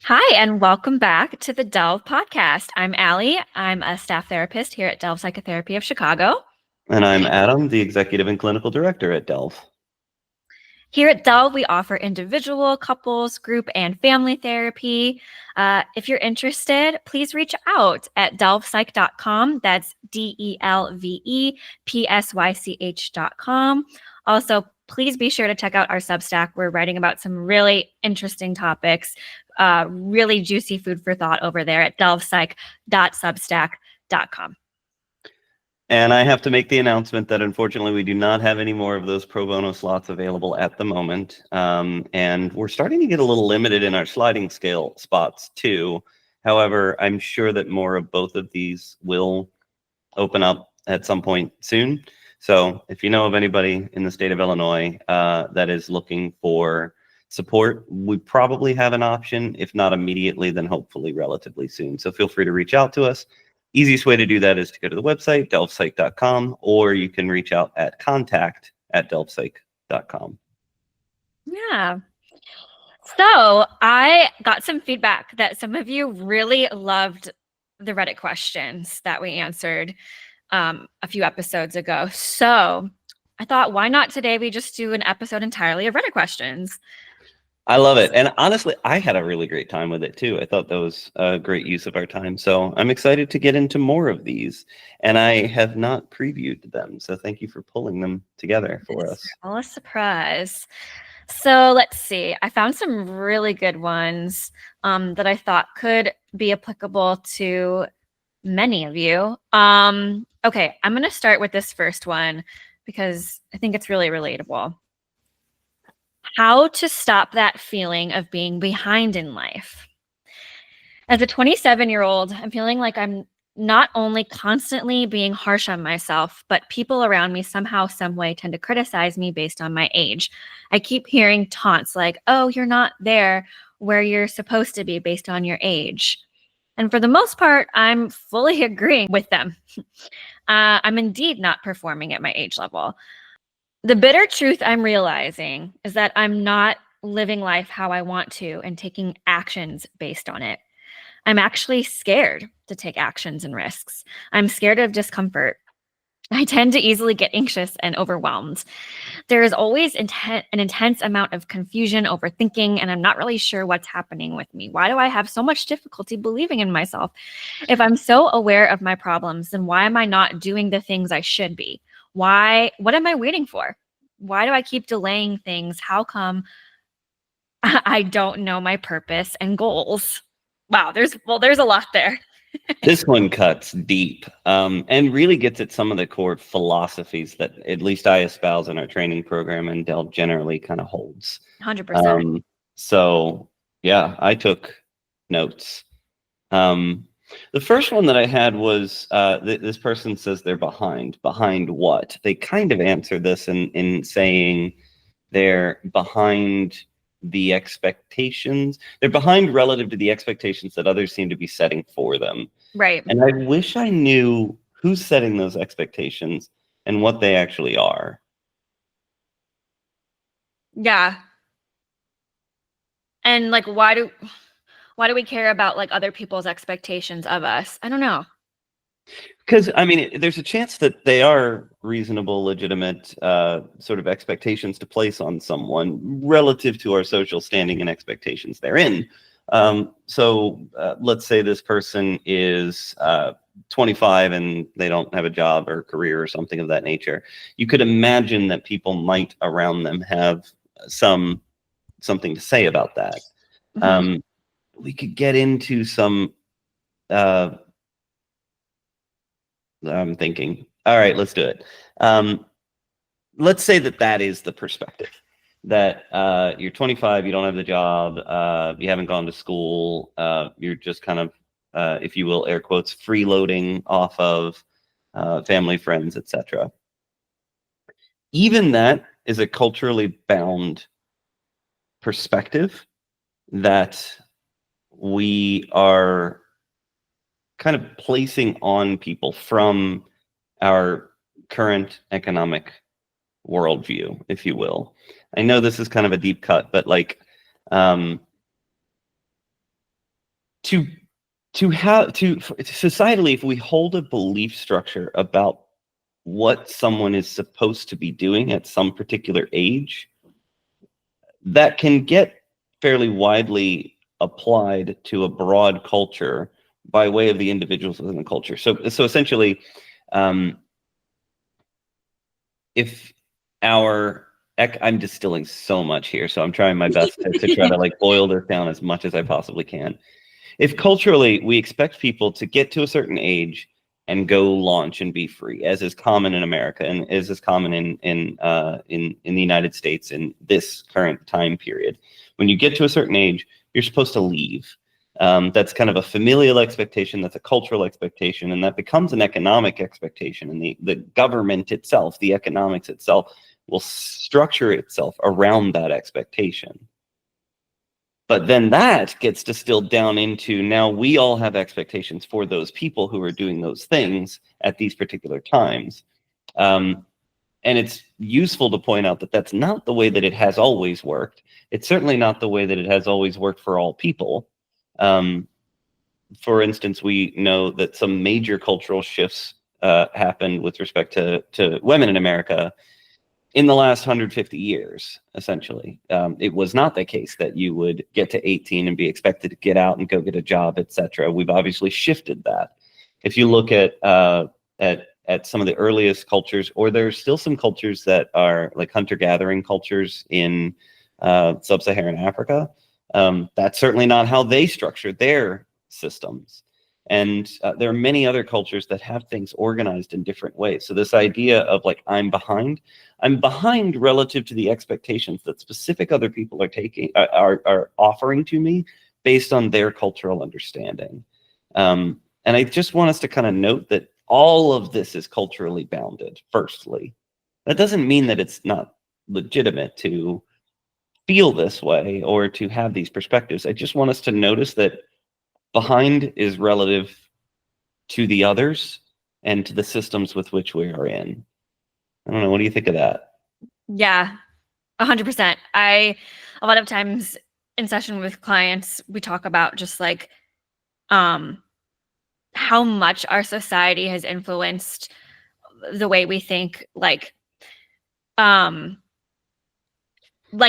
Hi, and welcome back to the Delve podcast. I'm Allie. I'm a staff therapist here at Delve Psychotherapy of Chicago. And I'm Adam, the Executive and Clinical Director at Delve. Here at Delve, we offer individual, couples, group, and family therapy. If you're interested, please reach out at delvepsych.com. That's DELVEPSYCH.com. Also, please be sure to check out our Substack. We're writing about some really interesting topics, really juicy food for thought over there at delvepsych.substack.com. And I have to make the announcement that unfortunately we do not have any more of those pro bono slots available at the moment. And we're starting to get a little limited in our sliding scale spots too. However, I'm sure that more of both of these will open up at some point soon. So if you know of anybody in the state of Illinois that is looking for support, we probably have an option. If not immediately, then hopefully relatively soon. So feel free to reach out to us. Easiest way to do that is to go to the website, delvepsych.com, or you can reach out at contact@delvepsych.com. Yeah. So I got some feedback that some of you really loved the Reddit questions that we answered a few episodes ago. So I thought, why not today we just do an episode entirely of Reddit questions? I love it. And honestly, I had a really great time with it too. I thought that was a great use of our time. So I'm excited to get into more of these. And I have not previewed them. So thank you for pulling them together for us. All a surprise. So let's see. I found some really good ones that I thought could be applicable to many of you. Okay, I'm going to start with this first one because I think it's really relatable. How to stop that feeling of being behind in life. As a 27-year-old, I'm feeling like I'm not only constantly being harsh on myself, but people around me somehow, some way tend to criticize me based on my age. I keep hearing taunts like, oh, you're not there where you're supposed to be based on your age. And for the most part, I'm fully agreeing with them. I'm indeed not performing at my age level. The bitter truth I'm realizing is that I'm not living life how I want to and taking actions based on it. I'm actually scared to take actions and risks. I'm scared of discomfort. I tend to easily get anxious and overwhelmed. There is always an intense amount of confusion, overthinking, and I'm not really sure what's happening with me. Why do I have so much difficulty believing in myself? If I'm so aware of my problems, then why am I not doing the things I should be? What am I waiting for? Why do I keep delaying things? How come I don't know my purpose and goals? Wow, there's a lot there. This one cuts deep and really gets at some of the core philosophies that at least I espouse in our training program and Dell generally kind of holds. 100%. So yeah, I took notes. The first one that I had was this person says they're behind. Behind what? They kind of answer this in saying they're behind the expectations. They're behind relative to the expectations that others seem to be setting for them. Right. And I wish I knew who's setting those expectations and what they actually are. Yeah. And like why do we care about like other people's expectations of us? I don't know. Because, I mean, there's a chance that they are reasonable, legitimate sort of expectations to place on someone relative to our social standing and expectations therein. So let's say this person is 25 and they don't have a job or career or something of that nature. You could imagine that people might around them have something to say about that. Mhm. We could get into some I'm thinking, all right, let's do it. Let's say that is the perspective, that you're 25, you don't have the job, you haven't gone to school, you're just kind of, if you will, air quotes, freeloading off of family, friends, etc. Even that is a culturally bound perspective that we are kind of placing on people from our current economic worldview, if you will. I know this is kind of a deep cut, but like to societally, if we hold a belief structure about what someone is supposed to be doing at some particular age, that can get fairly widely applied to a broad culture by way of the individuals within the culture. So essentially, if I'm distilling so much here, so I'm trying my best to try to like boil this down as much as I possibly can. If culturally we expect people to get to a certain age and go launch and be free, as is common in America and as is common in the United States in this current time period, when you get to a certain age, you're supposed to leave. That's kind of a familial expectation, that's a cultural expectation, and that becomes an economic expectation. And the government itself, the economics itself, will structure itself around that expectation. But then that gets distilled down into, now we all have expectations for those people who are doing those things at these particular times. And it's useful to point out that that's not the way that it has always worked. It's certainly not the way that it has always worked for all people. For instance, we know that some major cultural shifts happened with respect to women in America in the last 150 years, essentially. It was not the case that you would get to 18 and be expected to get out and go get a job, etc. We've obviously shifted that. If you look at some of the earliest cultures, or there's still some cultures that are like hunter-gathering cultures in sub-Saharan Africa, that's certainly not how they structure their systems. And there are many other cultures that have things organized in different ways. So this idea of like, I'm behind relative to the expectations that specific other people are taking, are offering to me based on their cultural understanding. And I just want us to kind of note that all of this is culturally bounded, firstly. That doesn't mean that it's not legitimate to feel this way or to have these perspectives. I just want us to notice that behind is relative to the others and to the systems with which we are in. I don't know. What do you think of that? Yeah, 100%. A lot of times in session with clients, we talk about just like how much our society has influenced the way we think, like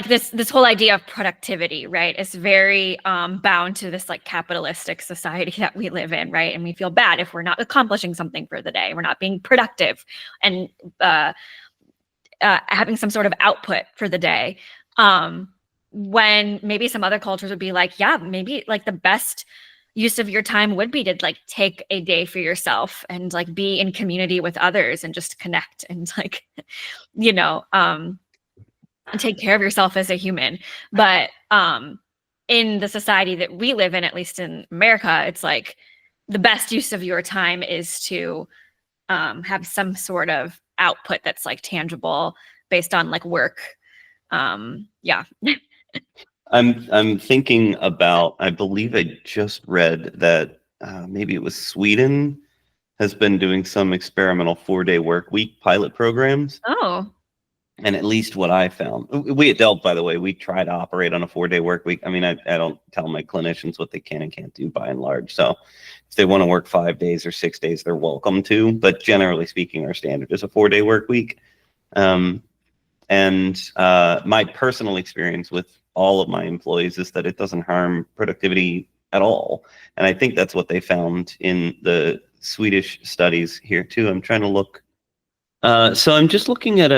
this whole idea of productivity, right? It's very bound to this like capitalistic society that we live in, right? And we feel bad if we're not accomplishing something for the day, we're not being productive and having some sort of output for the day. When maybe some other cultures would be like, yeah, maybe like the best use of your time would be to like take a day for yourself and like be in community with others and just connect and like, you know, take care of yourself as a human. But in the society that we live in, at least in America, it's like the best use of your time is to have some sort of output that's like tangible based on like work. Yeah. I'm thinking about, I believe I just read that maybe it was Sweden has been doing some experimental 4-day work week pilot programs. Oh. And at least what I found, we at Delp, by the way, we try to operate on a 4-day work week. I mean, I don't tell my clinicians what they can and can't do by and large. So if they want to work 5 days or 6 days, they're welcome to. But generally speaking, our standard is a 4-day work week. And my personal experience with all of my employees is that it doesn't harm productivity at all. And I think that's what they found in the Swedish studies here too. I'm trying to look. So I'm just looking at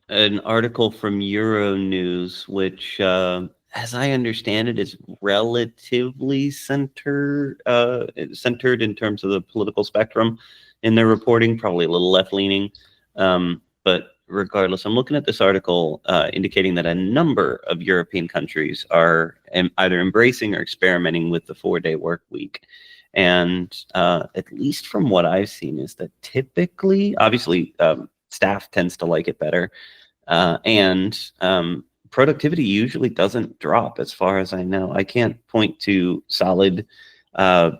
an article from Euronews, which, as I understand it, is relatively centered in terms of the political spectrum in their reporting, probably a little left-leaning. But regardless, I'm looking at this article indicating that a number of European countries are either embracing or experimenting with the 4-day work week. And at least from what I've seen is that typically, obviously, staff tends to like it better. And productivity usually doesn't drop as far as I know. I can't point to solid, let's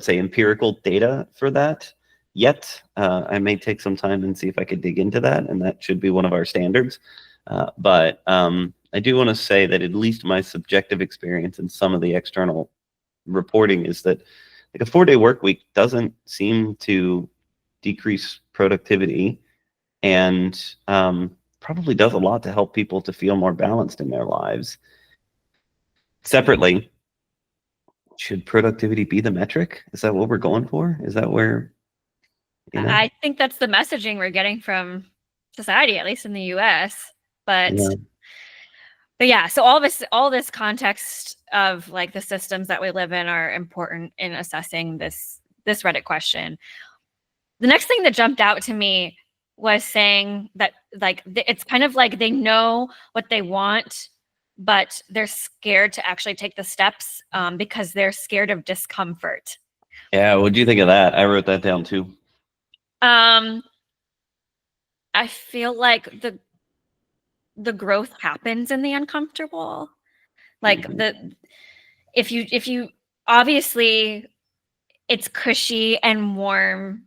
say, empirical data for that yet. I may take some time and see if I could dig into that, and that should be one of our standards. But I do want to say that at least my subjective experience and some of the external reporting is that like a 4-day work week doesn't seem to decrease productivity, and probably does a lot to help people to feel more balanced in their lives. Separately, should productivity be the metric? Is that what we're going for? Is that where, you know? I think that's the messaging we're getting from society, at least in the US. But Yeah. yeah, so all this context of like the systems that we live in are important in assessing this Reddit question. The next thing that jumped out to me was saying that like it's kind of like they know what they want, but they're scared to actually take the steps because they're scared of discomfort. Yeah, what do you think of that? I wrote that down too. I feel like the growth happens in the uncomfortable. Like if you obviously it's cushy and warm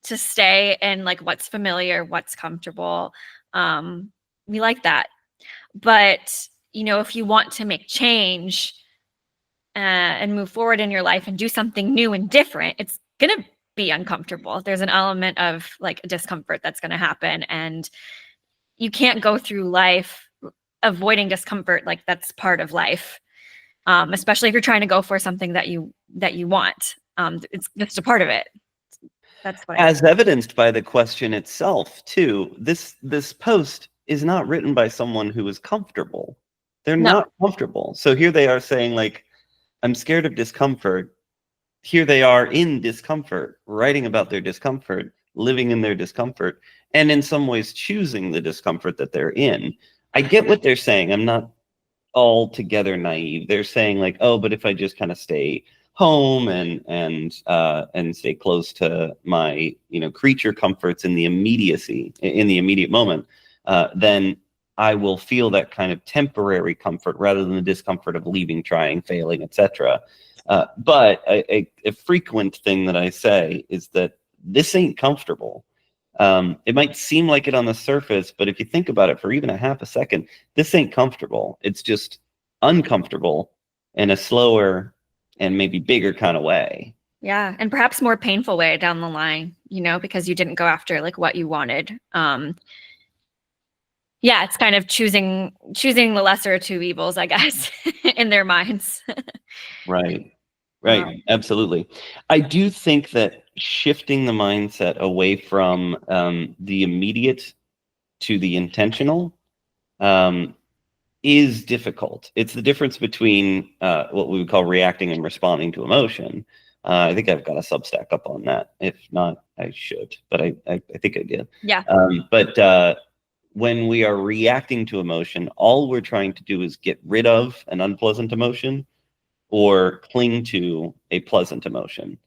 to stay in like what's familiar, what's comfortable. We like that. But you know, if you want to make change and move forward in your life and do something new and different, it's gonna be uncomfortable. There's an element of like discomfort that's gonna happen, and you can't go through life avoiding discomfort. Like that's part of life, especially if you're trying to go for something that you want. It's just a part of it. That's what As evidenced by the question itself, too. This post is not written by someone who is comfortable. They're not comfortable. So here they are saying, like, I'm scared of discomfort. Here they are in discomfort, writing about their discomfort, living in their discomfort, and in some ways choosing the discomfort that they're in. I get what they're saying. I'm not altogether naive. They're saying like, oh, but if I just kind of stay home and stay close to my, you know, creature comforts in the immediacy, in the immediate moment, then I will feel that kind of temporary comfort rather than the discomfort of leaving, trying, failing, etc. But a frequent thing that I say is that this ain't comfortable. It might seem like it on the surface, but if you think about it for even a half a second, this ain't comfortable. It's just uncomfortable in a slower and maybe bigger kind of way. Yeah, and perhaps more painful way down the line, you know, because you didn't go after like what you wanted. Yeah, it's kind of choosing the lesser of two evils, I guess, in their minds. Right. Right. Absolutely. I do think that shifting the mindset away from the immediate to the intentional is difficult. It's the difference between what we would call reacting and responding to emotion. I think I've got a Substack up on that. If not, I should, but I think I did. Yeah. But when we are reacting to emotion, all we're trying to do is get rid of an unpleasant emotion or cling to a pleasant emotion.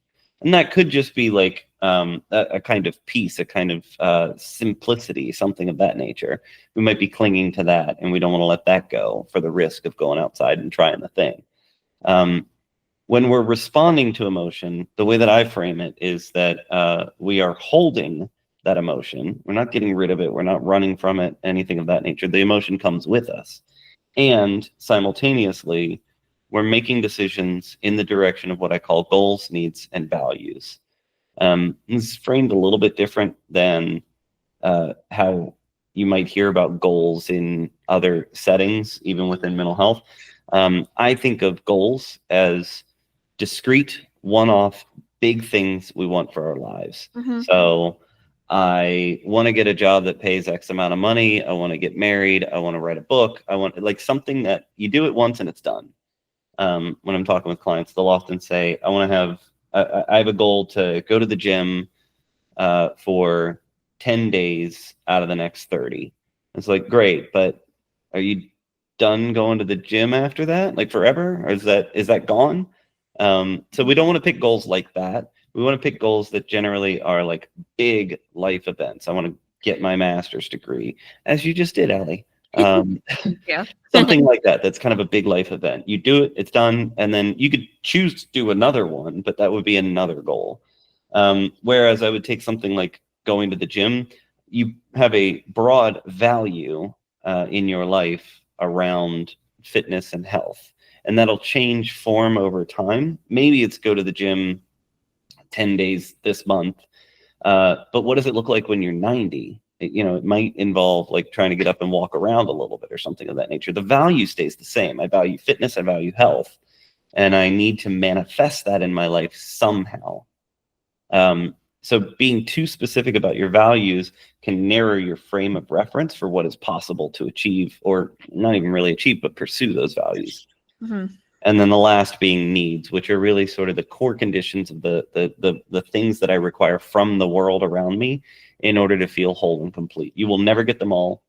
And that could just be like a kind of peace, a kind of simplicity, something of that nature. We might be clinging to that, and we don't want to let that go for the risk of going outside and trying the thing. When we're responding to emotion, the way that I frame it is that we are holding that emotion. We're not getting rid of it. We're not running from it, anything of that nature. The emotion comes with us. And simultaneously, we're making decisions in the direction of what I call goals, needs, and values. This is framed a little bit different than how you might hear about goals in other settings, even within mental health. I think of goals as discrete, one-off, big things we want for our lives. Mm-hmm. So I want to get a job that pays X amount of money. I want to get married. I want to write a book. I want like something that you do it once and it's done. When I'm talking with clients, they'll often say, I have a goal to go to the gym for 10 days out of the next 30. It's like, great, but are you done going to the gym after that? Like forever? Or is that gone? So we don't want to pick goals like that. We want to pick goals that generally are like big life events. I want to get my master's degree, as you just did, Allie. Yeah. Something like that. That's kind of a big life event. You do it, it's done, and then you could choose to do another one, but that would be another goal. Whereas I would take something like going to the gym. You have a broad value in your life around fitness and health. and that'll change form over time. Maybe it's go to the gym 10 days this month. But what does it look like when you're 90? It might involve like trying to get up and walk around a little bit or something of that nature. The value stays the same. I value fitness, I value health, and I need to manifest that in my life somehow. So being too specific about your values can narrow your frame of reference for what is possible to achieve, or not even really achieve, but pursue those values. Mm-hmm. And then the last being needs, which are really sort of the core conditions of the things that I require from the world around me in order to feel whole and complete. You will never get them all.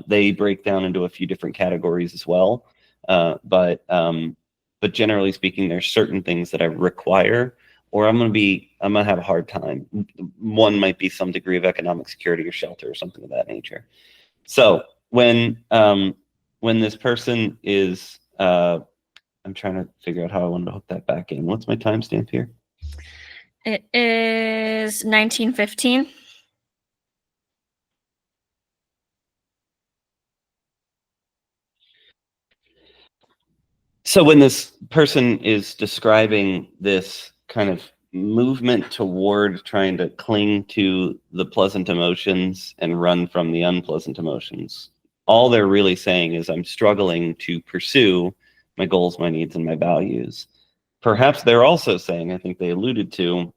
They break down into a few different categories as well. But generally speaking, there's certain things that I require, or I'm gonna have a hard time. One might be some degree of economic security or shelter or something of that nature. So when this person is I'm trying to figure out how I wanted to hook that back in. What's my timestamp here? It is 1915. So when this person is describing this kind of movement toward trying to cling to the pleasant emotions and run from the unpleasant emotions, all they're really saying is, I'm struggling to pursue my goals, my needs, and my values. Perhaps they're also saying, I think they alluded to,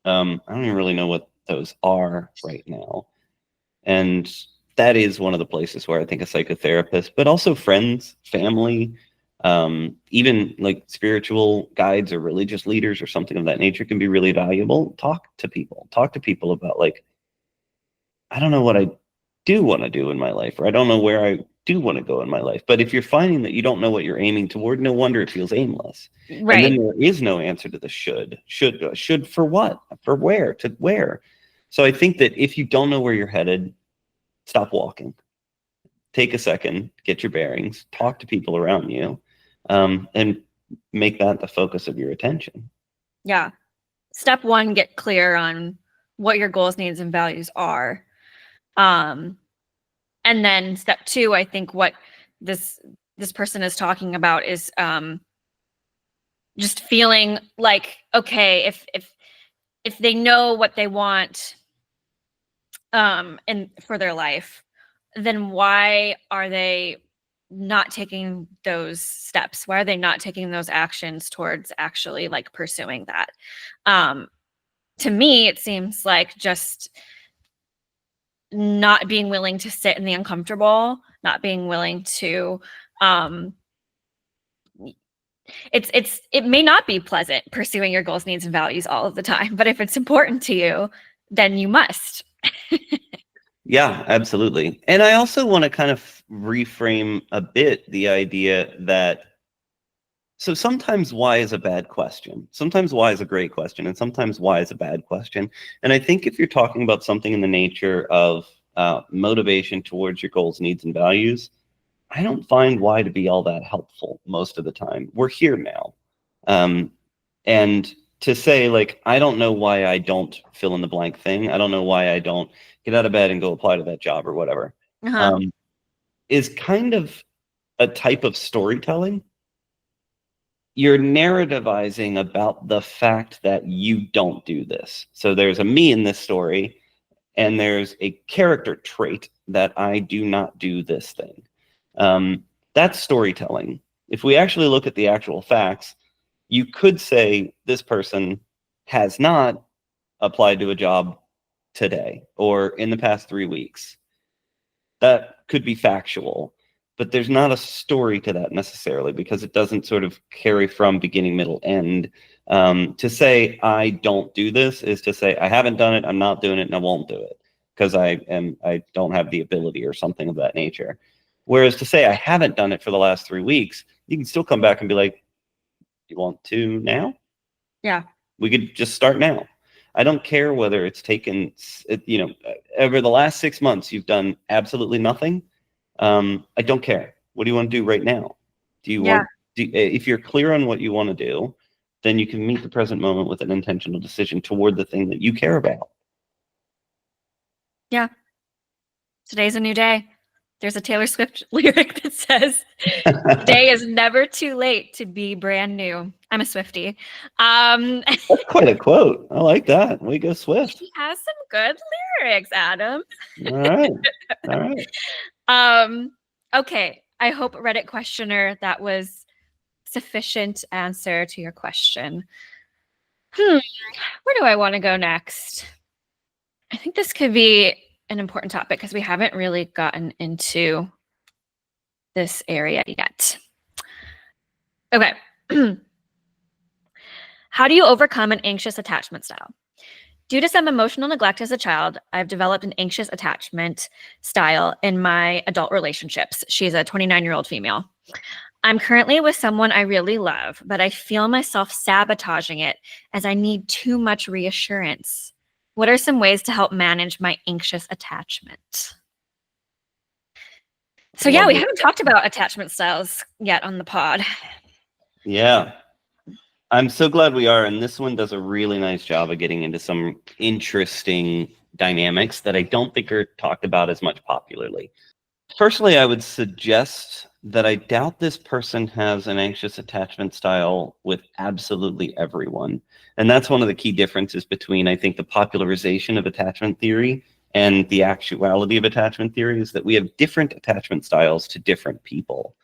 I don't even really know what those are right now. And that is one of the places where I think a psychotherapist, but also friends, family, even like spiritual guides or religious leaders or something of that nature can be really valuable. Talk to people about, like, I don't know what I do want to do in my life, or I don't know where I do want to go in my life. But if you're finding that you don't know what you're aiming toward, no wonder it feels aimless. Right. And then there is no answer to the should for what, for where, to where. So I think that if you don't know where you're headed, stop walking. Take a second, get your bearings, talk to people around you, and make that the focus of your attention. Yeah. Step one, get clear on what your goals, needs, and values are. And then step two, I think what this person is talking about is just feeling like, okay, if they know what they want and for their life, then why are they not taking those steps? Why are they not taking those actions towards actually like pursuing that? To me, it seems like just not being willing to sit in the uncomfortable, not being willing to it may not be pleasant pursuing your goals, needs, and values all of the time, but if it's important to you, then you must. Yeah, absolutely. And I also want to kind of reframe a bit the idea that, so sometimes why is a bad question, sometimes why is a great question, and sometimes why is a bad question. And I think if you're talking about something in the nature of motivation towards your goals, needs, and values, I don't find why to be all that helpful most of the time. We're here now. And to say, like, I don't know why I don't fill in the blank thing, I don't know why I don't get out of bed and go apply to that job or whatever, is kind of a type of storytelling. You're narrativizing about the fact that you don't do this. So there's a me in this story, and there's a character trait that I do not do this thing. That's storytelling. If we actually look at the actual facts, you could say this person has not applied to a job today or in the past 3 weeks. That could be factual, but there's not a story to that necessarily, because it doesn't sort of carry from beginning, middle, end. To say I don't do this is to say I haven't done it, I'm not doing it, and I won't do it because I don't have the ability or something of that nature. Whereas to say I haven't done it for the last 3 weeks, you can still come back and be like, you want to now? Yeah. We could just start now. I don't care whether it's taken, over the last 6 months, you've done absolutely nothing. I don't care. What do you want to do right now? Do you want, if you're clear on what you want to do, then you can meet the present moment with an intentional decision toward the thing that you care about. Yeah. Today's a new day. There's a Taylor Swift lyric that says, "The day is never too late to be brand new." I'm a Swiftie. That's quite a quote. I like that. We go Swift. She has some good lyrics, Adam. All right. All right. Okay. I hope, Reddit questioner, that was sufficient answer to your question. Where do I want to go next? I think this could be an important topic because we haven't really gotten into this area yet. Okay. How do you overcome an anxious attachment style? Due to some emotional neglect as a child, I've developed an anxious attachment style in my adult relationships. She's a 29-year-old female. I'm currently with someone I really love, but I feel myself sabotaging it as I need too much reassurance. What are some ways to help manage my anxious attachment? So yeah, we haven't talked about attachment styles yet on the pod. Yeah. I'm so glad we are. And this one does a really nice job of getting into some interesting dynamics that I don't think are talked about as much popularly. Personally, I would suggest that I doubt this person has an anxious attachment style with absolutely everyone. And that's one of the key differences between, I think, the popularization of attachment theory and the actuality of attachment theory is that we have different attachment styles to different people.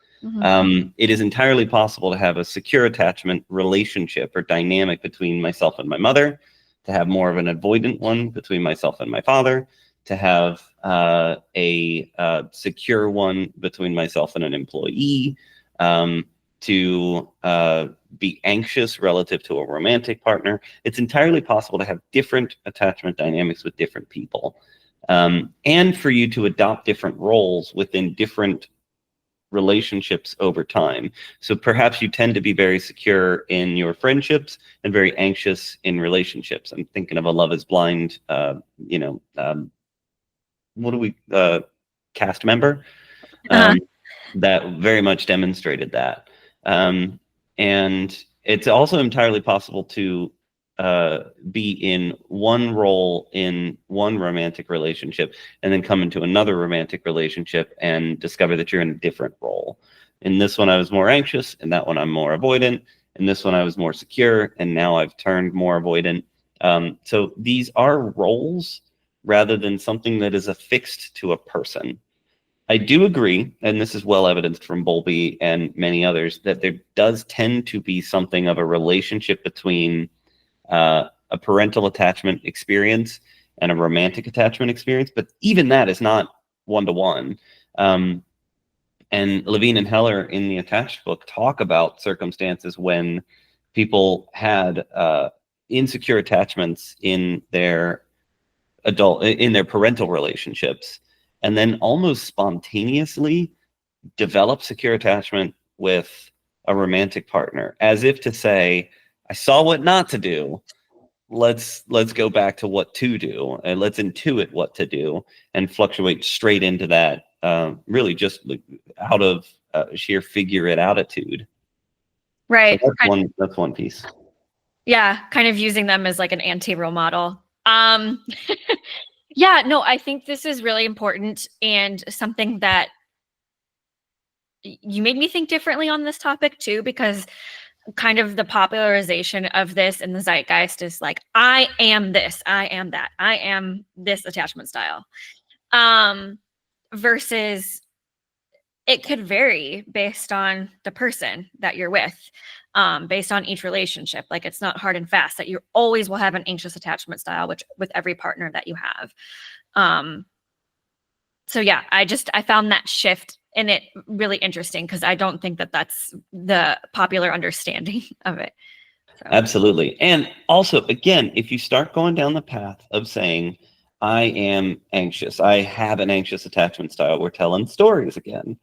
It is entirely possible to have a secure attachment relationship or dynamic between myself and my mother, to have more of an avoidant one between myself and my father, to have a secure one between myself and an employee, to be anxious relative to a romantic partner. It's entirely possible to have different attachment dynamics with different people, and for you to adopt different roles within different relationships over time. So perhaps you tend to be very secure in your friendships and very anxious in relationships. I'm thinking of a Love Is Blind, cast member that very much demonstrated that. And it's also entirely possible to be in one role in one romantic relationship and then come into another romantic relationship and discover that you're in a different role. In this one, I was more anxious. In that one, I'm more avoidant. In this one, I was more secure. And now I've turned more avoidant. So these are roles rather than something that is affixed to a person. I do agree, and this is well evidenced from Bowlby and many others, that there does tend to be something of a relationship between a parental attachment experience and a romantic attachment experience, but even that is not one-to-one. And Levine and Heller in the Attached book talk about circumstances when people had insecure attachments in their parental relationships, and then almost spontaneously develop secure attachment with a romantic partner, as if to say, I saw what not to do. Let's go back to what to do, and let's intuit what to do and fluctuate straight into that, really just out of sheer figure it attitude. Right. So that's one piece. Yeah, kind of using them as like an anti-role model. Yeah, no, I think this is really important and something that you made me think differently on this topic too, because kind of the popularization of this in the zeitgeist is like, I am this, I am that, I am this attachment style. Versus it could vary based on the person that you're with, based on each relationship. Like it's not hard and fast that you always will have an anxious attachment style, which with every partner that you have. So yeah, I found that shift in it really interesting because I don't think that that's the popular understanding of it. So. Absolutely. And also, again, if you start going down the path of saying, I am anxious, I have an anxious attachment style, we're telling stories again.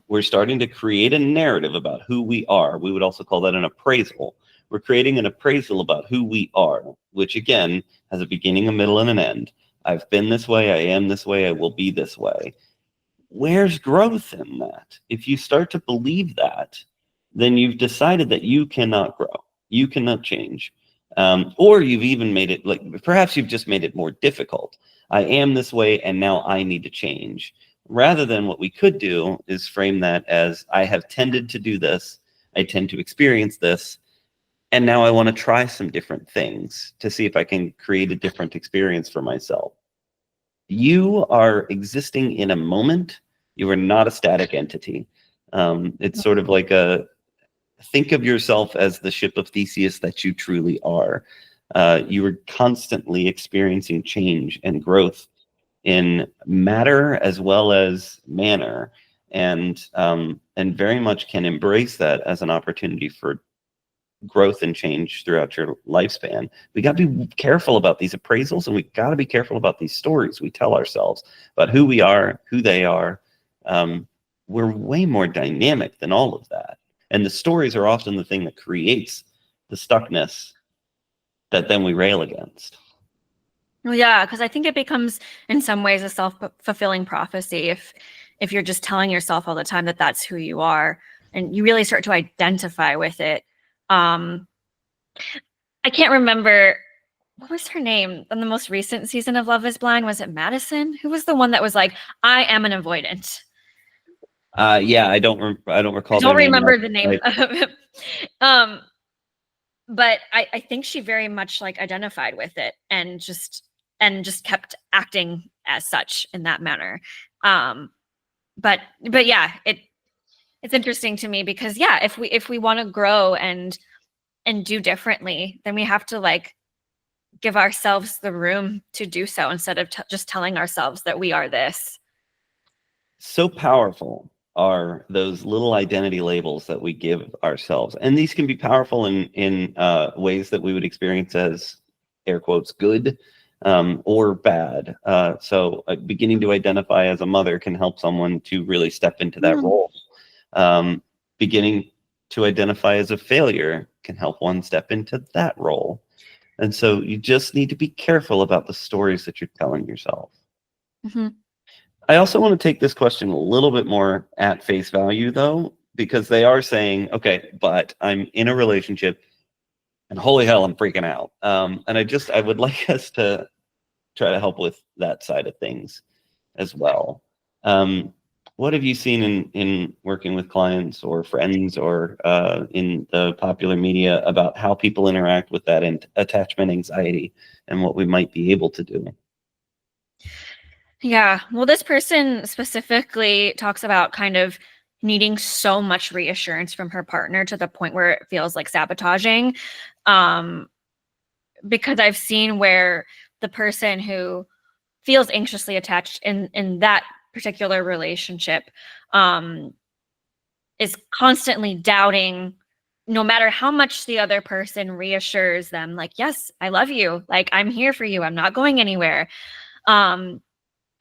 We're starting to create a narrative about who we are. We would also call that an appraisal. We're creating an appraisal about who we are, which again has a beginning, a middle, and an end. I've been this way, I am this way, I will be this way. Where's growth in that? If you start to believe that, then you've decided that you cannot grow. You cannot change. Or you've even made it, perhaps you've just made it more difficult. I am this way and now I need to change. rather than what we could do is frame that as, I have tended to do this, I tend to experience this, and now I want to try some different things to see if I can create a different experience for myself. You are existing in a moment. You are not a static entity. It's sort of like think of yourself as the ship of Theseus that you truly are. You are constantly experiencing change and growth in matter as well as manner, and very much can embrace that as an opportunity for growth and change throughout your lifespan. We got to be careful about these appraisals, and we got to be careful about these stories we tell ourselves about who we are, who they are. We're way more dynamic than all of that. And the stories are often the thing that creates the stuckness that then we rail against. Well, yeah, because I think it becomes, in some ways, a self-fulfilling prophecy if you're just telling yourself all the time that that's who you are, and you really start to identify with it. I can't remember, what was her name on the most recent season of Love is Blind? Was it Madison? Who was the one that was like, I am an avoidant? Yeah, I don't recall. I don't their name. remember the name of it. But I think she very much like identified with it and just kept acting as such in that manner. But yeah, it's interesting to me because, yeah, if we want to grow and do differently, then we have to like give ourselves the room to do so instead of just telling ourselves that we are this. So powerful are those little identity labels that we give ourselves, and these can be powerful in ways that we would experience as, air quotes, good, or bad. So beginning to identify as a mother can help someone to really step into that role. Beginning to identify as a failure can help one step into that role. And so you just need to be careful about the stories that you're telling yourself. Mm-hmm. I also want to take this question a little bit more at face value, though, because they are saying, okay, but I'm in a relationship and holy hell, I'm freaking out. And I would like us to try to help with that side of things as well. What have you seen in working with clients or friends or in the popular media about how people interact with that attachment anxiety and what we might be able to do? Yeah. Well, this person specifically talks about kind of needing so much reassurance from her partner to the point where it feels like sabotaging. Because I've seen where the person who feels anxiously attached in that particular relationship is constantly doubting, no matter how much the other person reassures them, like, yes, I love you, like, I'm here for you, I'm not going anywhere.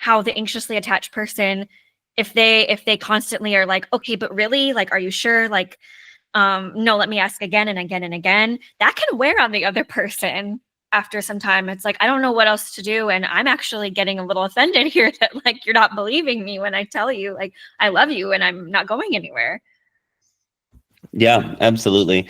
How the anxiously attached person, if they constantly are like, okay, but really, like, are you sure? Like, no, let me ask again and again and again, that can wear on the other person. After some time, it's like, I don't know what else to do, and I'm actually getting a little offended here that, like, you're not believing me when I tell you, like, I love you and I'm not going anywhere. Yeah, absolutely.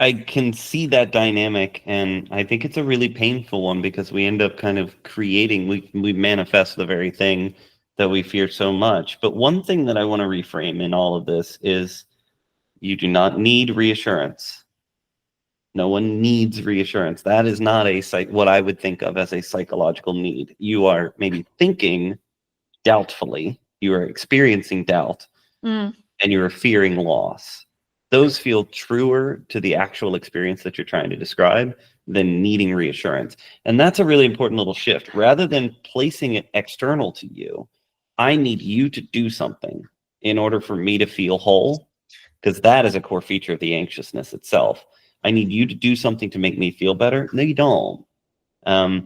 I can see that dynamic, and I think it's a really painful one because we end up kind of creating, we manifest the very thing that we fear so much. But one thing that I want to reframe in all of this is, you do not need reassurance. No one needs reassurance. That is not what I would think of as a psychological need. You are maybe thinking doubtfully, you are experiencing doubt, Mm. and you're fearing loss. Those feel truer to the actual experience that you're trying to describe than needing reassurance. And that's a really important little shift. Rather than placing it external to you, I need you to do something in order for me to feel whole, because that is a core feature of the anxiousness itself. I need you to do something to make me feel better. No, you don't.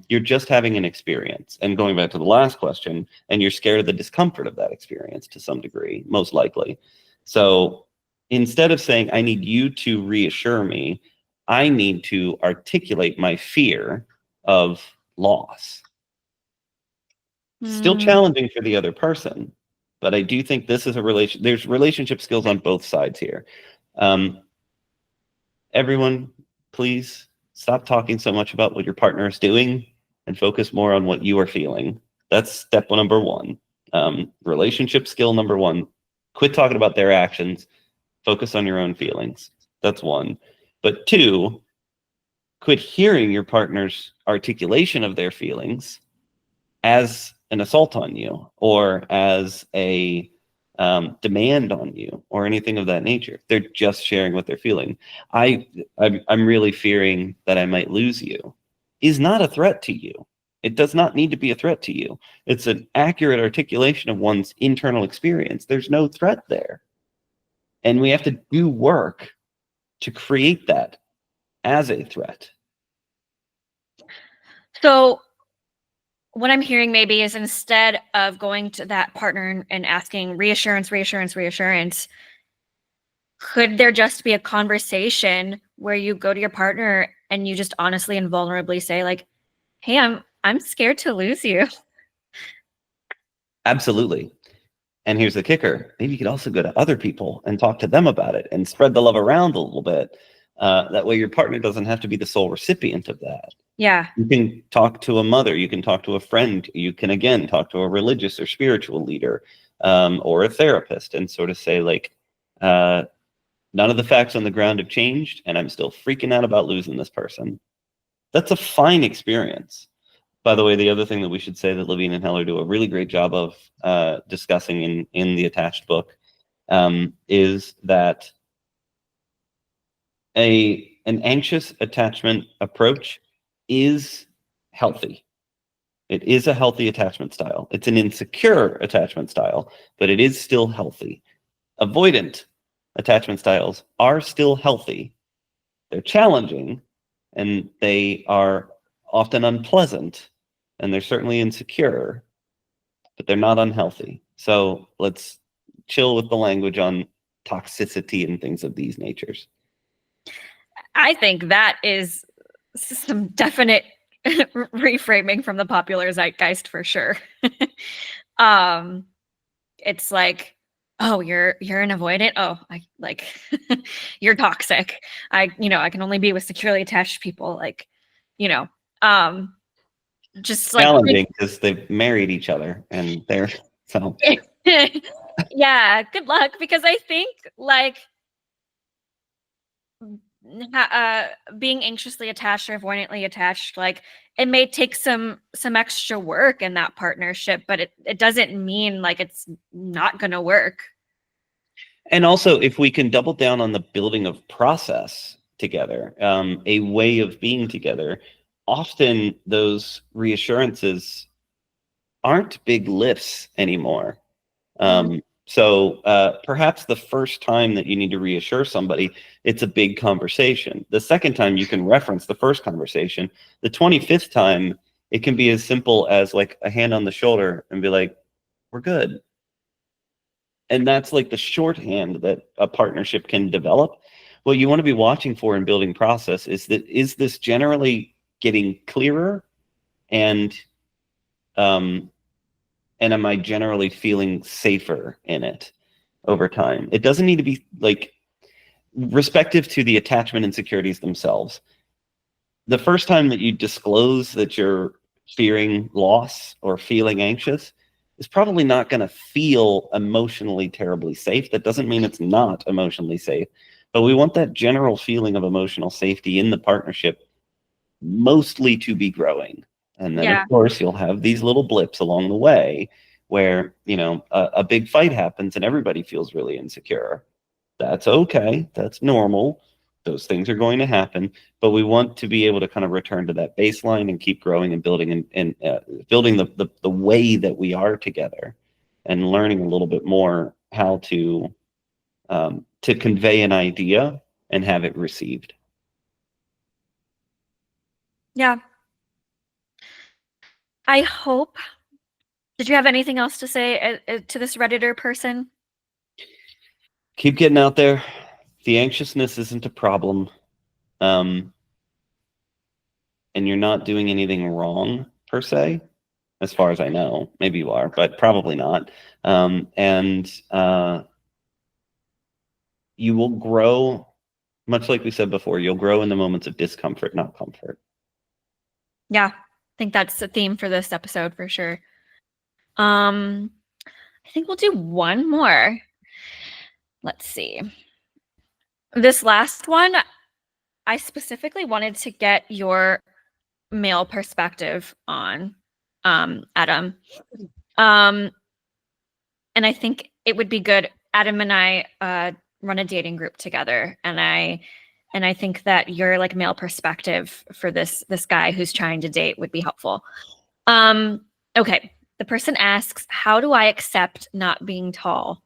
You're just having an experience. And going back to the last question, and you're scared of the discomfort of that experience to some degree, most likely. So instead of saying, I need you to reassure me, I need to articulate my fear of loss. Still challenging for the other person, but I do think this is there's relationship skills on both sides here. Everyone, please stop talking so much about what your partner is doing and focus more on what you are feeling. That's step number one. Relationship skill number one, quit talking about their actions, focus on your own feelings. That's one. But two, quit hearing your partner's articulation of their feelings as an assault on you or as a demand on you or anything of that nature. They're just sharing what they're feeling. I'm really fearing that I might lose you is not a threat to you. It does not need to be a threat to you. It's an accurate articulation of one's internal experience. There's no threat there. And we have to do work to create that as a threat. So what I'm hearing maybe is instead of going to that partner and asking reassurance, could there just be a conversation where you go to your partner and you just honestly and vulnerably say like, hey, I'm scared to lose you. Absolutely. And here's the kicker. Maybe you could also go to other people and talk to them about it and spread the love around a little bit. That way your partner doesn't have to be the sole recipient of that. Yeah. You can talk to a mother. You can talk to a friend. You can, again, talk to a religious or spiritual leader or a therapist and sort of say, like, none of the facts on the ground have changed, and I'm still freaking out about losing this person. That's a fine experience. By the way, the other thing that we should say that Levine and Heller do a really great job of discussing in the attached book is that an anxious attachment approach is healthy. It is a healthy attachment style. It's an insecure attachment style, but it is still healthy. Avoidant attachment styles are still healthy. They're challenging, and they are often unpleasant, and they're certainly insecure, but they're not unhealthy. So let's chill with the language on toxicity and things of these natures. I think that is some definite reframing from the popular zeitgeist for sure. It's like, oh, you're an avoidant. Oh, I like you're toxic. I can only be with securely attached people. Like, just like challenging because they've married each other and they're so yeah, good luck, because I think like being anxiously attached or avoidantly attached, like it may take some extra work in that partnership, but it doesn't mean like it's not gonna work. And also, if we can double down on the building of process together, a way of being together, often those reassurances aren't big lifts anymore. So perhaps the first time that you need to reassure somebody, it's a big conversation. The second time you can reference the first conversation. The 25th time, it can be as simple as like a hand on the shoulder and be like, we're good. And that's like the shorthand that a partnership can develop. What you want to be watching for in building process is this generally getting clearer, and am I generally feeling safer in it over time? It doesn't need to be like respective to the attachment insecurities themselves. The first time that you disclose that you're fearing loss or feeling anxious is probably not going to feel emotionally terribly safe. That doesn't mean it's not emotionally safe, but we want that general feeling of emotional safety in the partnership mostly to be growing. And then, of course, you'll have these little blips along the way where, a big fight happens and everybody feels really insecure. That's okay. That's normal. Those things are going to happen. But we want to be able to kind of return to that baseline and keep growing and building and building the way that we are together and learning a little bit more how to convey an idea and have it received. Yeah. I hope. Did you have anything else to say to this Redditor person? Keep getting out there. The anxiousness isn't a problem. And you're not doing anything wrong per se, as far as I know. Maybe you are, but probably not. And you will grow, much like we said before, you'll grow in the moments of discomfort, not comfort. Yeah, I think that's the theme for this episode for sure. I think we'll do one more. Let's see. This last one, I specifically wanted to get your male perspective on, Adam. And I think it would be good. Adam and I run a dating group together, and I think that your like male perspective for this guy who's trying to date would be helpful. Okay. The person asks, how do I accept not being tall?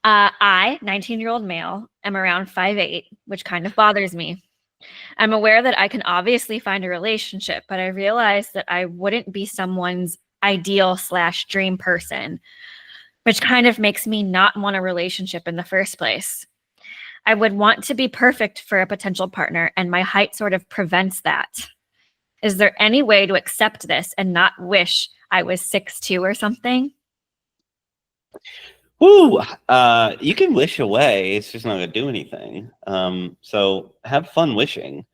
I, 19-year-old male, am around 5'8", which kind of bothers me. I'm aware that I can obviously find a relationship, but I realize that I wouldn't be someone's ideal/dream person, which kind of makes me not want a relationship in the first place. I would want to be perfect for a potential partner, and my height sort of prevents that. Is there any way to accept this and not wish I was 6'2" or something? Woo! You can wish away. It's just not going to do anything. So have fun wishing.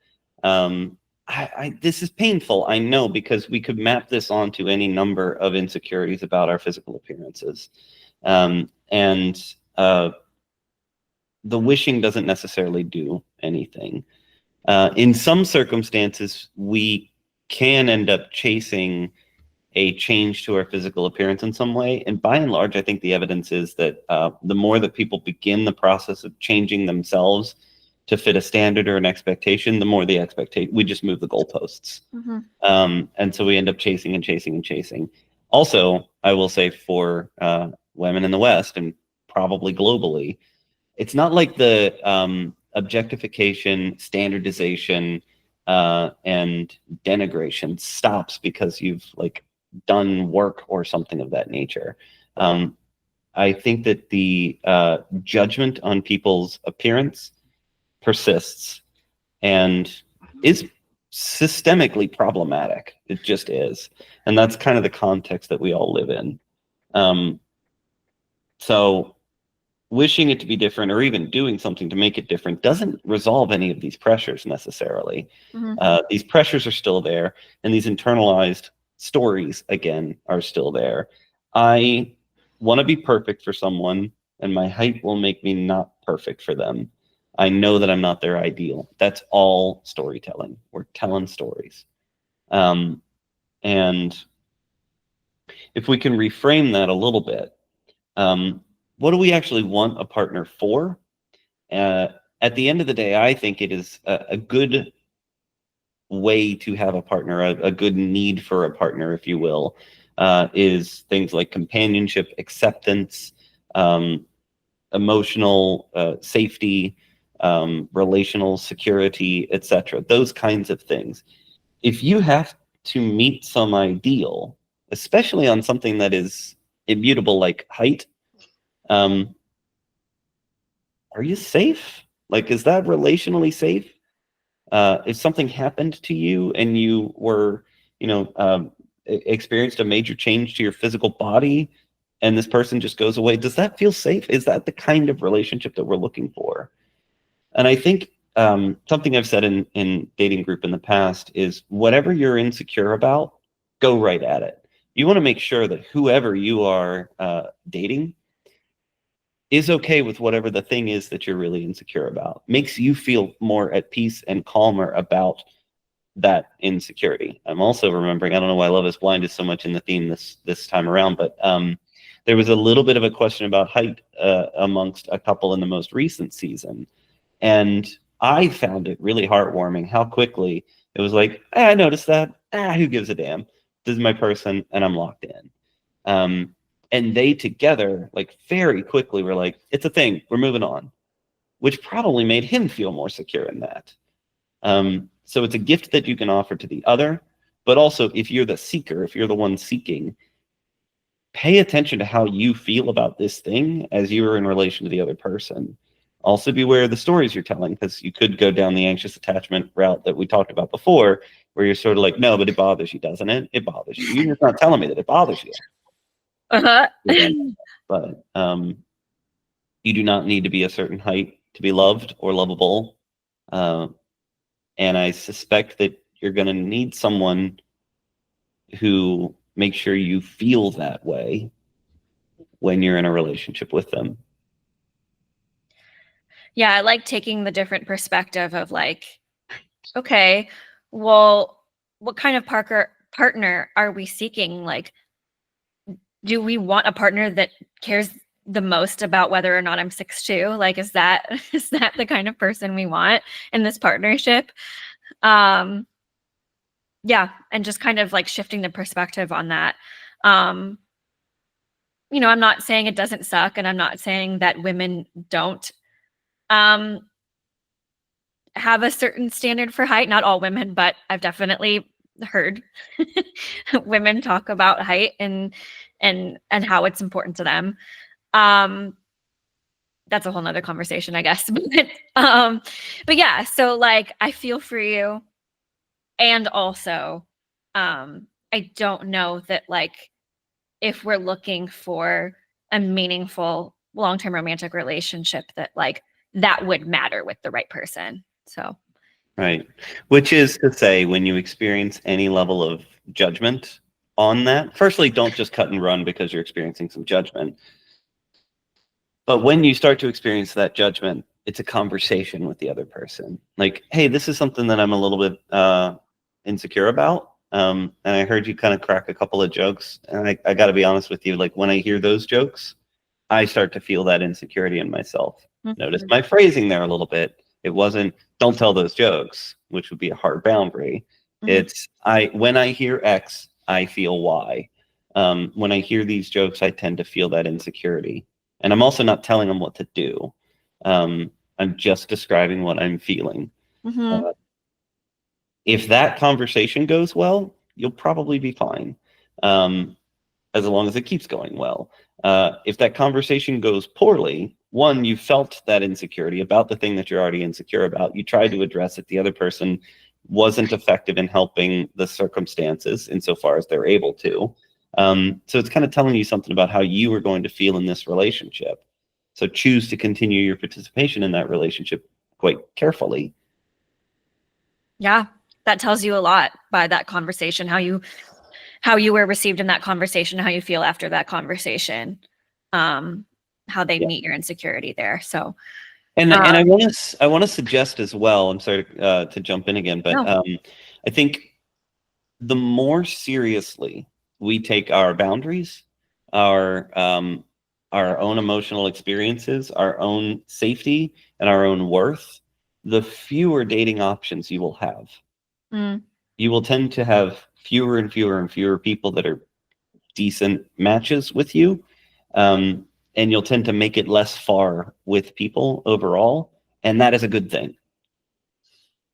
This is painful, I know, because we could map this onto any number of insecurities about our physical appearances. And the wishing doesn't necessarily do anything. In some circumstances, we can end up chasing a change to our physical appearance in some way. And by and large, I think the evidence is that the more that people begin the process of changing themselves to fit a standard or an expectation, the more the expectation, we just move the goalposts. Mm-hmm. And so we end up chasing and chasing and chasing. Also, I will say for women in the West and probably globally, it's not like the objectification, standardization, and denigration stops because you've like done work or something of that nature. I think that the judgment on people's appearance persists and is systemically problematic. It just is. And that's kind of the context that we all live in. So wishing it to be different or even doing something to make it different doesn't resolve any of these pressures necessarily. Mm-hmm. These pressures are still there, and these internalized stories, again, are still there. I want to be perfect for someone, and my height will make me not perfect for them. I know that I'm not their ideal. That's all storytelling. We're telling stories. And if we can reframe that a little bit, what do we actually want a partner for? At the end of the day, I think it is a good way to have a partner, a good need for a partner, if you will, is things like companionship, acceptance, emotional safety, relational security, etc. Those kinds of things. If you have to meet some ideal, especially on something that is immutable like height, are you safe? Like, is that relationally safe? If something happened to you and you were, experienced a major change to your physical body and this person just goes away, does that feel safe? Is that the kind of relationship that we're looking for? And I think something I've said in dating group in the past is whatever you're insecure about, go right at it. You want to make sure that whoever you are dating is okay with whatever the thing is that you're really insecure about. Makes you feel more at peace and calmer about that insecurity. I'm also remembering, I don't know why Love is Blind is so much in the theme this time around, but there was a little bit of a question about height amongst a couple in the most recent season. And I found it really heartwarming how quickly it was like, I noticed that. Who gives a damn? This is my person, and I'm locked in. And they together, like very quickly, were like, it's a thing. We're moving on, which probably made him feel more secure in that. So it's a gift that you can offer to the other, but also if you're the seeker, if you're the one seeking, pay attention to how you feel about this thing as you are in relation to the other person. Also beware of the stories you're telling, because you could go down the anxious attachment route that we talked about before, where you're sort of like, no, but it bothers you, doesn't it? It bothers you. You're just not telling me that it bothers you. Uh-huh. But you do not need to be a certain height to be loved or lovable. And I suspect that you're going to need someone who makes sure you feel that way. when you're in a relationship with them. Yeah, I like taking the different perspective of like, okay, well, what kind of partner are we seeking? Like, do we want a partner that cares the most about whether or not I'm 6'2"? Like, is that the kind of person we want in this partnership? Yeah, and just kind of like shifting the perspective on that. I'm not saying it doesn't suck, and I'm not saying that women don't um have a certain standard for height. Not all women, but I've definitely heard women talk about height and how it's important to them. That's a whole nother conversation, I guess. But yeah, so like I feel for you. And also, I don't know that like if we're looking for a meaningful long-term romantic relationship that like that would matter with the right person. So Right. Which is to say, when you experience any level of judgment on that, firstly, don't just cut and run because you're experiencing some judgment. But when you start to experience that judgment, it's a conversation with the other person. Like, hey, this is something that I'm a little bit insecure about. And I heard you kind of crack a couple of jokes. And I got to be honest with you, like when I hear those jokes, I start to feel that insecurity in myself. Notice my phrasing there a little bit. It wasn't, don't tell those jokes, which would be a hard boundary. It's, when I hear X, I feel Y. When I hear these jokes, I tend to feel that insecurity. And I'm also not telling them what to do. I'm just describing what I'm feeling. If that conversation goes well, you'll probably be fine, as long as it keeps going well. If that conversation goes poorly, one, you felt that insecurity about the thing that you're already insecure about. You tried to address it. The other person wasn't effective in helping the circumstances insofar as they're able to. So it's kind of telling you something about how you are going to feel in this relationship. So choose to continue your participation in that relationship quite carefully. yeah, that tells you a lot by that conversation, how you were received in that conversation, how you feel after that conversation, how they meet your insecurity there. So And I want to suggest as well. I'm sorry to jump in again, but no. I think the more seriously we take our boundaries, our own emotional experiences, our own safety, and our own worth, the fewer dating options you will have. You will tend to have fewer and fewer and fewer people that are decent matches with you. And you'll tend to make it less far with people overall. And that is a good thing.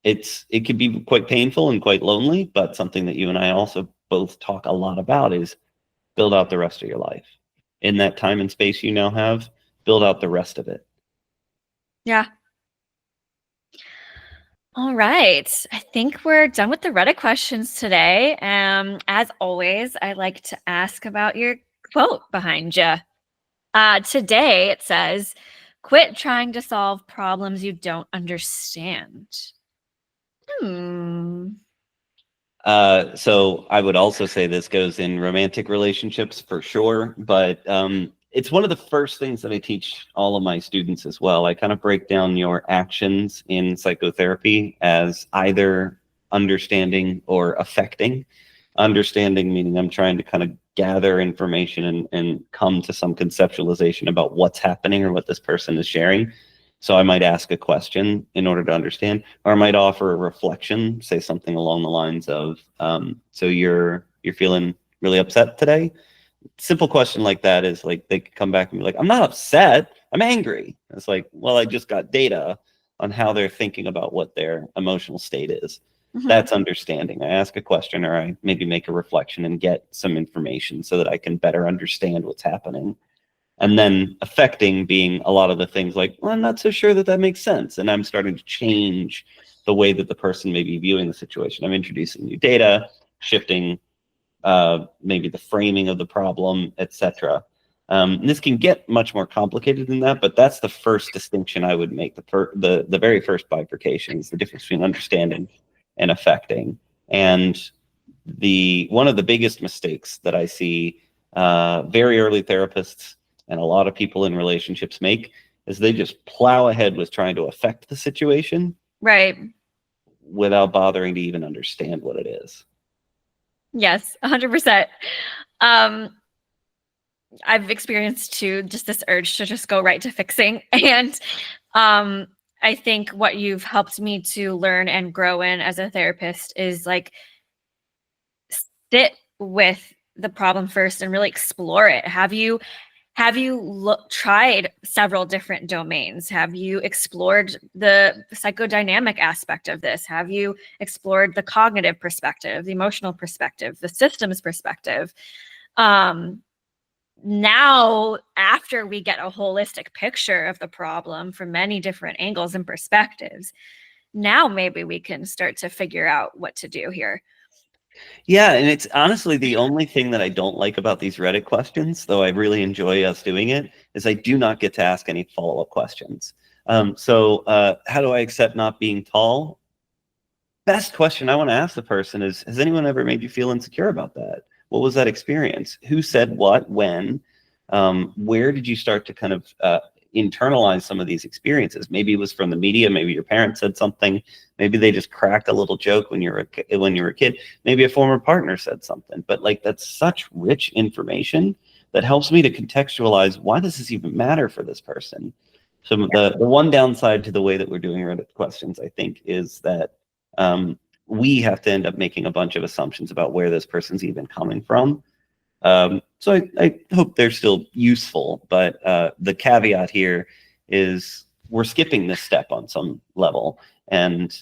It can be quite painful and quite lonely, but something that you and I also both talk a lot about is build out the rest of your life. In that time and space you now have, build out the rest of it. Yeah. All right. I think we're done with the Reddit questions today. As always, I like to ask about your quote behind you. Today it says, quit trying to solve problems you don't understand. So I would also say this goes in romantic relationships for sure, but it's one of the first things that I teach all of my students as well. I kind of break down your actions in psychotherapy as either understanding or affecting. Understanding meaning I'm trying to kind of gather information and come to some conceptualization about what's happening or what this person is sharing. So I might ask a question in order to understand, or I might offer a reflection, say something along the lines of, so you're feeling really upset today? Simple question like that is like, they could come back and be like, I'm not upset, I'm angry. It's like, well, I just got data on how they're thinking about what their emotional state is. That's understanding. I ask a question, or I maybe make a reflection and get some information so that I can better understand what's happening. And then affecting being a lot of the things like, well, I'm not so sure that that makes sense. And I'm starting to change the way that the person may be viewing the situation. I'm introducing new data, shifting maybe the framing of the problem, etc. This can get much more complicated than that, but that's the first distinction I would make. The very first bifurcation is the difference between understanding and affecting. And one of the biggest mistakes that I see very early therapists and a lot of people in relationships make, is they just plow ahead with trying to affect the situation, Right. without bothering to even understand what it is. Yes, 100%. Um, I've experienced too just this urge to just go right to fixing. And I think what you've helped me to learn and grow in as a therapist is like sit with the problem first and really explore it. Have you tried several different domains? Have you explored the psychodynamic aspect of this? Have you explored the cognitive perspective, the emotional perspective, the systems perspective? Now, after we get a holistic picture of the problem from many different angles and perspectives, now maybe we can start to figure out what to do here. Yeah, and it's honestly the only thing that I don't like about these Reddit questions, though I really enjoy us doing it, is I do not get to ask any follow-up questions. So how do I accept not being tall? Best question I want to ask the person is, has anyone ever made you feel insecure about that? What was that experience? Who said what, when? Where did you start to kind of internalize some of these experiences? Maybe it was from the media. Maybe your parents said something. Maybe they just cracked a little joke when you were a kid. Maybe a former partner said something. But like, that's such rich information that helps me to contextualize why does this even matter for this person. So the one downside to the way that we're doing Reddit questions, I think, is that we have to end up making a bunch of assumptions about where this person's even coming from. So I hope they're still useful, but the caveat here is we're skipping this step on some level, and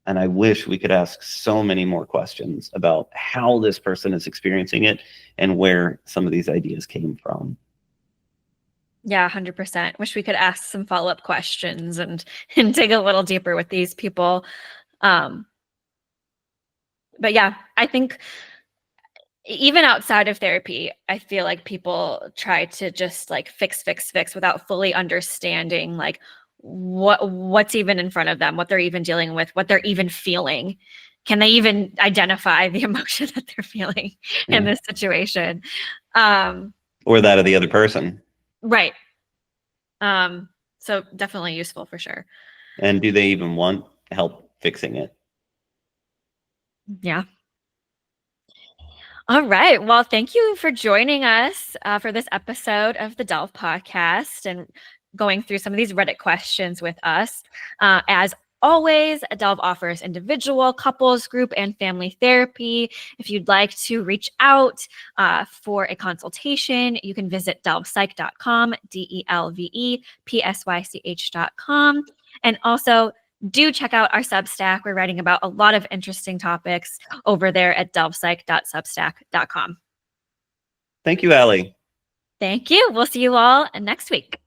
I wish we could ask so many more questions about how this person is experiencing it and where some of these ideas came from. Yeah, 100%. Wish we could ask some follow-up questions and dig a little deeper with these people. But yeah, I think even outside of therapy, I feel like people try to just like fix without fully understanding like what's even in front of them, what they're even dealing with, what they're even feeling. Can they even identify the emotion that they're feeling in this situation? Or that of the other person. Right. So definitely useful for sure. And do they even want help fixing it? Yeah. All right. Well, thank you for joining us for this episode of the Delve podcast and going through some of these Reddit questions with us. As always, Delve offers individual, couples, group, and family therapy. If you'd like to reach out for a consultation, you can visit delvepsych.com, DELVEPSYCH.com. And also, do check out our Substack. We're writing about a lot of interesting topics over there at delvepsych.substack.com. Thank you, Allie. Thank you. We'll see you all next week.